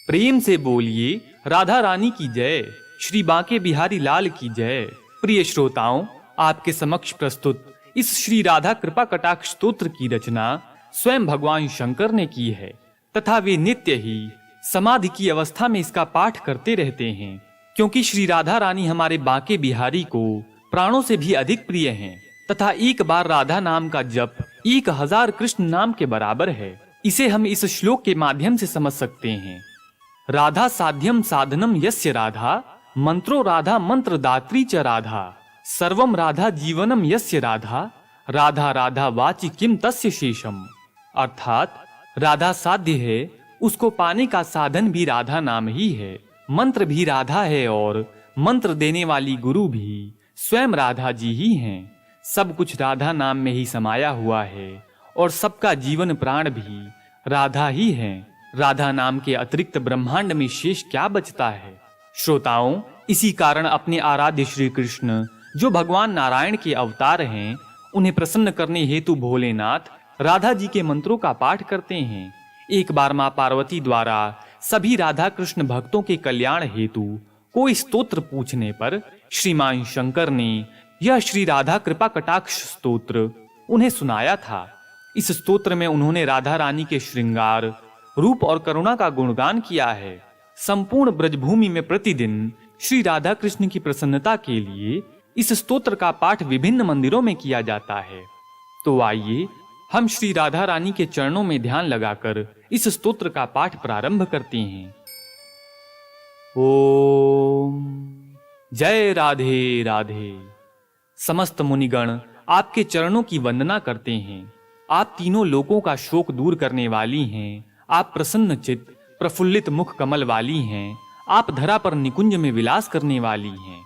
प्रेम से बोलिए राधा रानी की जय, श्री बांके बिहारी लाल की जय। प्रिय श्रोताओं, आपके समक्ष प्रस्तुत इस श्री राधा कृपा कटाक्ष स्तोत्र की रचना स्वयं भगवान शंकर ने की है तथा वे नित्य ही समाधि की अवस्था में इसका पाठ करते रहते हैं, क्योंकि श्री राधा रानी हमारे बांके बिहारी को प्राणों से भी अधिक प्रिय हैं तथा एक बार राधा नाम का जप 1000 कृष्ण नाम के बराबर है। इसे हम इस श्लोक के माध्यम से समझ सकते हैं। राधा साध्यम साधनम यस्य राधा, मंत्रो राधा मंत्र दात्री च राधा, सर्वम राधा जीवनम यस्य राधा, राधा राधा वाचि किम तस्य शेषम। अर्थात राधा साध्य है, उसको पाने का साधन भी राधा नाम ही है, मंत्र भी राधा है और मंत्र देने वाली गुरु भी स्वयं राधा जी ही हैं। सब कुछ राधा नाम में ही समाया हुआ है और सबका जीवन प्राण भी राधा ही है। राधा नाम के अतिरिक्त ब्रह्मांड में शेष क्या बचता है। श्रोताओं, इसी कारण अपने आराध्य श्री कृष्ण जो भगवान नारायण के अवतार हैं, उन्हें प्रसन्न करने हेतु भोलेनाथ राधा जी के मंत्रों का पाठ करते हैं। एक बार मां पार्वती द्वारा सभी राधा कृष्ण भक्तों के कल्याण हेतु कोई स्तोत्र पूछने पर श्रीमान शंकर ने यह श्री राधा कृपा कटाक्ष स्तोत्र उन्हें सुनाया था। इस स्तोत्र में उन्होंने राधा रानी के श्रृंगार, रूप और करुणा का गुणगान किया है। संपूर्ण ब्रजभूमि में प्रतिदिन श्री राधा कृष्ण की प्रसन्नता के लिए इस स्तोत्र का पाठ विभिन्न मंदिरों में किया जाता है। तो आइए हम श्री राधा रानी के चरणों में ध्यान लगाकर इस स्तोत्र का पाठ प्रारंभ करते हैं। ओम जय राधे राधे। समस्त मुनिगण आपके चरणों की वंदना करते हैं। आप तीनों लोकों का शोक दूर करने वाली हैं। आप प्रसन्न चित्त प्रफुल्लित मुख कमल वाली हैं। आप धरा पर निकुंज में विलास करने वाली हैं।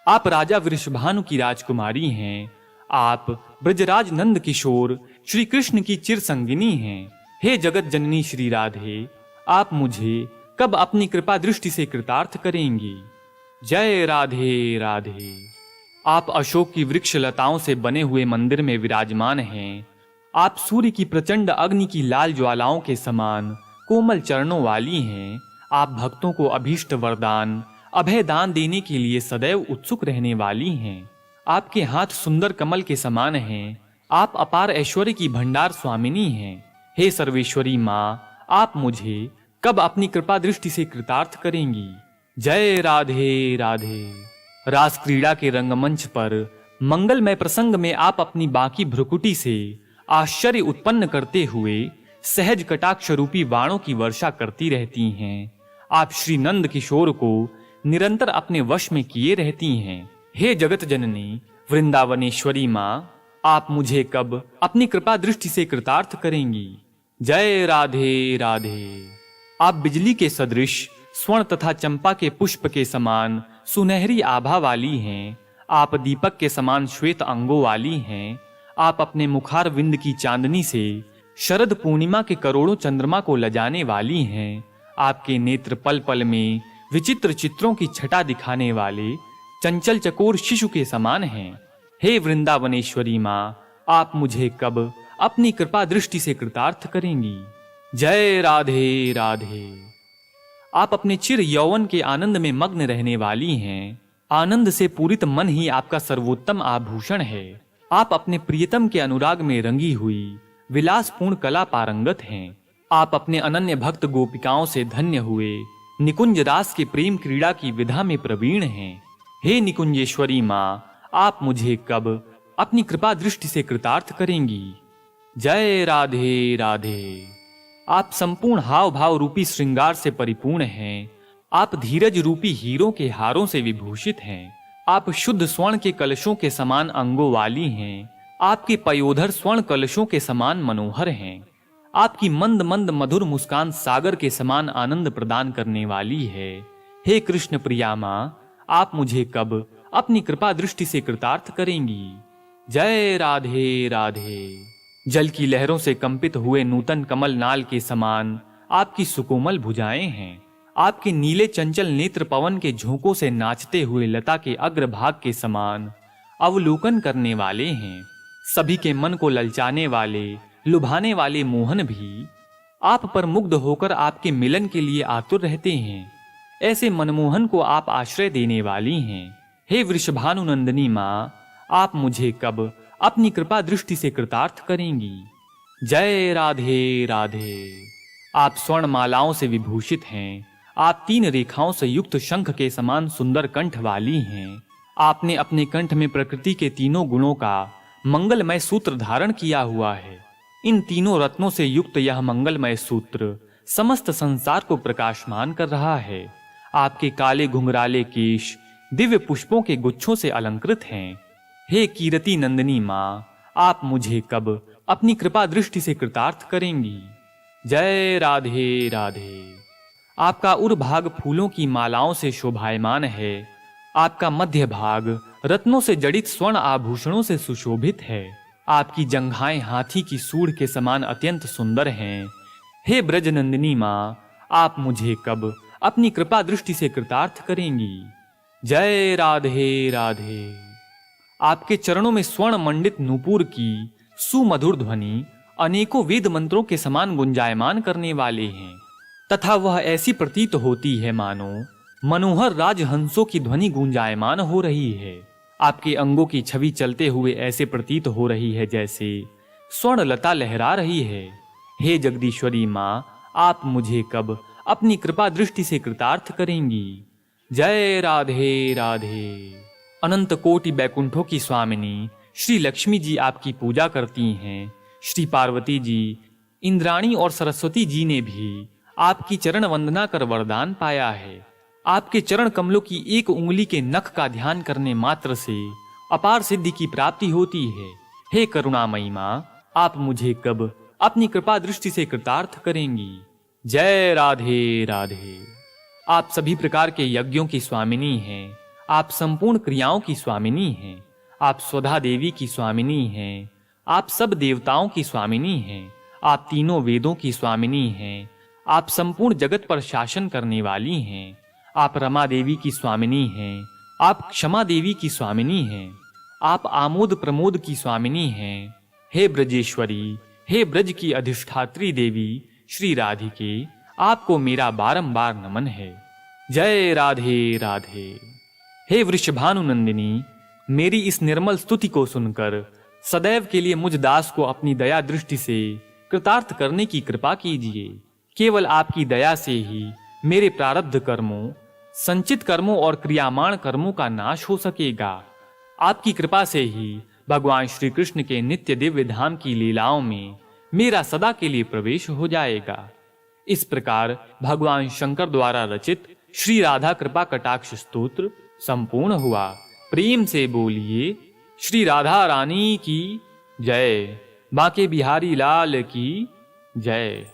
आप राजा वृषभानु की राजकुमारी हैं। आप ब्रजराज नंद किशोर श्री कृष्ण की चिर संगिनी हैं। हे जगत जननी श्री राधे, आप मुझे कब अपनी कृपा दृष्टि से कृतार्थ करेंगी। जय राधे राधे। आप अशोक की वृक्ष लताओं से बने हुए मंदिर में विराजमान हैं। आप सूर्य की प्रचंड अग्नि की लाल ज्वालाओं के समान कोमल चरणों वाली हैं। आप भक्तों को अभीष्ट वरदान, अभय दान देने के लिए सदैव उत्सुक रहने वाली हैं। आपके हाथ सुंदर कमल के समान हैं। आप अपार ऐश्वर्य की भंडार स्वामिनी हैं। हे सर्वेश्वरी माँ, आप मुझे कब अपनी कृपा दृष्टि से कृतार्थ करेंगी। जय राधे राधे। रास क्रीड़ा के रंगमंच पर मंगलमय प्रसंग में आप अपनी बाकी भ्रुकुटी से आश्चर्य उत्पन्न करते हुए सहज कटाक्ष रूपी बाणों की वर्षा करती रहती हैं। आप श्री नंद किशोर को निरंतर अपने वश में किए रहती हैं। हे जगत जननी वृंदावनेश्वरी माँ, आप मुझे कब अपनी कृपा दृष्टि से कृतार्थ करेंगी। जय राधे राधे। आप बिजली के सदृश स्वर्ण तथा चंपा के पुष्प के समान सुनहरी आभा वाली हैं। आप दीपक के समान श्वेत अंगों वाली हैं। आप अपने मुखार विंद की चांदनी से शरद पूर्णिमा के करोड़ों चंद्रमा को लजाने वाली हैं। आपके नेत्र पल पल में विचित्र चित्रों की छटा दिखाने वाले चंचल चकोर शिशु के समान हैं। हे वृंदावनेश्वरी माँ, आप मुझे कब अपनी कृपा दृष्टि से कृतार्थ करेंगी। जय राधे राधे। आप अपने चिर यौवन के आनंद में मग्न रहने वाली हैं। आनंद से पूरित मन ही आपका सर्वोत्तम आभूषण है। आप अपने प्रियतम के अनुराग में रंगी हुई विलासपूर्ण कला पारंगत हैं। आप अपने अनन्य भक्त गोपिकाओं से धन्य हुए निकुंज रास के प्रेम क्रीड़ा की विधा में प्रवीण हैं। हे निकुंजेश्वरी माँ, आप मुझे कब अपनी कृपा दृष्टि से कृतार्थ करेंगी। जय राधे राधे। आप संपूर्ण हाव भाव रूपी श्रृंगार से परिपूर्ण हैं। आप धीरज रूपी हीरों के हारों से विभूषित हैं। आप शुद्ध स्वर्ण के कलशों के समान अंगों वाली हैं। आपके पयोधर स्वर्ण कलशों के समान मनोहर हैं। आपकी मंद मंद मधुर मुस्कान सागर के समान आनंद प्रदान करने वाली है। हे कृष्ण प्रिया माँ, आप मुझे कब अपनी कृपा दृष्टि से कृतार्थ करेंगी। जय राधे राधे। जल की लहरों से कंपित हुए नूतन कमल नाल के समान आपकी सुकोमल भुजाएं हैं। आपके नीले चंचल नेत्र पवन के झोंकों से नाचते हुए लता के अग्रभाग के समान अवलोकन करने वाले हैं। सभी के मन को ललचाने वाले, लुभाने वाले मोहन भी आप पर मुग्ध होकर आपके मिलन के लिए आतुर रहते हैं। ऐसे मनमोहन को आप आश्रय देने वाली हैं। हे वृषभानुनंदिनी माँ, आप मुझे कब अपनी कृपा दृष्टि से कृतार्थ करेंगी। जय राधे राधे। आप स्वर्ण मालाओं से विभूषित हैं। आप 3 रेखाओं से युक्त शंख के समान सुंदर कंठ वाली हैं। आपने अपने कंठ में प्रकृति के 3 गुणों का मंगलमय सूत्र धारण किया हुआ है। इन 3 रत्नों से युक्त यह मंगलमय सूत्र समस्त संसार को प्रकाशमान कर रहा है। आपके काले घुंघराले केश दिव्य पुष्पों के गुच्छों से अलंकृत हैं। हे कीरति नंदिनी माँ, आप मुझे कब अपनी कृपा दृष्टि से कृतार्थ करेंगी। जय राधे राधे। आपका उर्भाग फूलों की मालाओं से शोभायमान है। आपका मध्य भाग रत्नों से जड़ित स्वर्ण आभूषणों से सुशोभित है। आपकी जंघाएं हाथी की सूंड के समान अत्यंत सुंदर हैं। हे ब्रजनंदिनी माँ, आप मुझे कब अपनी कृपा दृष्टि से कृतार्थ करेंगी। जय राधे राधे। आपके चरणों में स्वर्ण मंडित नूपुर की सुमधुर ध्वनि अनेकों वेद मंत्रों के समान गुंजायमान करने वाले हैं, तथा वह ऐसी प्रतीत होती है मानो मनोहर राजहंसों की ध्वनि गुंजायमान हो रही है। आपके अंगों की छवि चलते हुए ऐसे प्रतीत हो रही है जैसे स्वर्ण लता लहरा रही है। हे जगदीश्वरी माँ, आप मुझे कब अपनी कृपा दृष्टि से कृतार्थ करेंगी। जय राधे राधे। अनंत कोटि बैकुंठों की स्वामिनी श्री लक्ष्मी जी आपकी पूजा करती हैं। श्री पार्वती जी, इंद्राणी और सरस्वती जी ने भी आपकी चरण वंदना कर वरदान पाया है। आपके चरण कमलों की एक उंगली के नख का ध्यान करने मात्र से अपार सिद्धि की प्राप्ति होती है। हे करुणामयी माँ, आप मुझे कब अपनी कृपा दृष्टि से कृतार्थ करेंगी। जय राधे राधे। आप सभी प्रकार के यज्ञों की स्वामिनी हैं। आप संपूर्ण क्रियाओं की स्वामिनी हैं। आप स्वधा देवी की स्वामिनी हैं। आप सब देवताओं की स्वामिनी हैं। आप 3 वेदों की स्वामिनी हैं। आप संपूर्ण जगत पर शासन करने वाली हैं। आप रमा देवी की स्वामिनी हैं। आप क्षमा देवी की स्वामिनी हैं। आप आमोद प्रमोद की स्वामिनी हैं। हे ब्रजेश्वरी, हे ब्रज की अधिष्ठात्री देवी श्री राधिके, आपको मेरा बारंबार नमन है। जय राधे राधे। हे वृषभानुनंदिनी, मेरी इस निर्मल स्तुति को सुनकर सदैव के लिए मुझ दास को अपनी दया दृष्टि से कृतार्थ करने की कृपा कीजिए। केवल आपकी दया से ही मेरे प्रारब्ध कर्मों, संचित कर्मों और क्रियामाण कर्मों का नाश हो सकेगा। आपकी कृपा से ही भगवान श्री कृष्ण के नित्य दिव्य धाम की लीलाओं में मेरा सदा के लिए प्रवेश हो जाएगा। इस प्रकार भगवान शंकर द्वारा रचित श्री राधा कृपा कटाक्ष स्तोत्र संपूर्ण हुआ। प्रेम से बोलिए श्री राधा रानी की जय। बांके बिहारी लाल की जय।